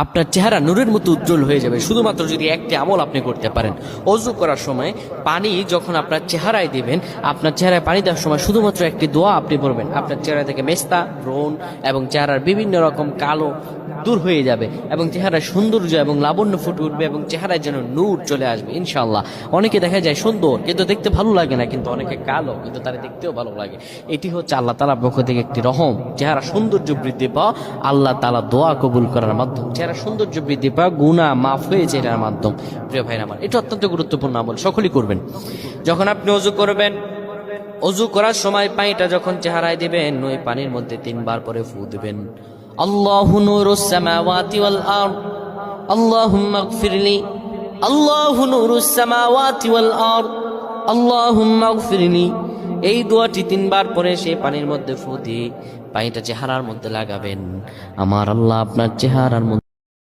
আপনার চেহারা নূরের মতো উজ্জ্বল হয়ে যাবে শুধুমাত্র যদি একটি আমল আপনি করতে পারেন। অজু করার সময় পানি যখন আপনার চেহারায় দিবেন, আপনার চেহারায় পানি দেওয়ার সময় শুধুমাত্র একটি দোয়া আপনি পড়বেন, আপনার চেহারা থেকে মেস্তা, ব্রণ এবং চেহারার বিভিন্ন রকম কালো দূর হয়ে যাবে এবং চেহারার সৌন্দর্য এবং লাবণ্য ফুটে উঠবে এবং চেহারায় যেন নূর চলে আসবে ইনশাআল্লাহ। অনেকে দেখা যায় সুন্দর কিন্তু দেখতে ভালো লাগে না, কিন্তু অনেকে কালো কিন্তু তারা দেখতেও ভালো লাগে। এটি হচ্ছে আল্লাহ তাআলার পক্ষ থেকে একটি রহম। চেহারা সৌন্দর্য বৃদ্ধি পাওয়া আল্লাহ তাআলা দোয়া কবুল করার মাধ্যম, চেহারা সৌন্দর্য বৃদ্ধি পাওয়া গুনাহ মাফ হয়েছে এটার মাধ্যম। প্রিয় ভাইরা আমার, এটা অত্যন্ত গুরুত্বপূর্ণ আমল, সকলেই করবেন। যখন আপনি অজু করবেন, অজু করার সময় পানিটা যখন চেহারায় দিবেন, ওই পানির মধ্যে 3 বার পরে ফু দিবেন। আল্লাহু নূরুস সামাওয়াতি ওয়াল আরদ আল্লাহুম্মা ইগফিরলি, আল্লাহু নূরুস সামাওয়াতি ওয়াল আরদ আল্লাহুম্মা ইগফিরলি। এই দোয়াটি 3 বার পরে সেই পানির মধ্যে ফু দিয়ে পানিটা চেহারার মধ্যে লাগাবেন। আমার আল্লাহ আপনার চেহারার মধ্যে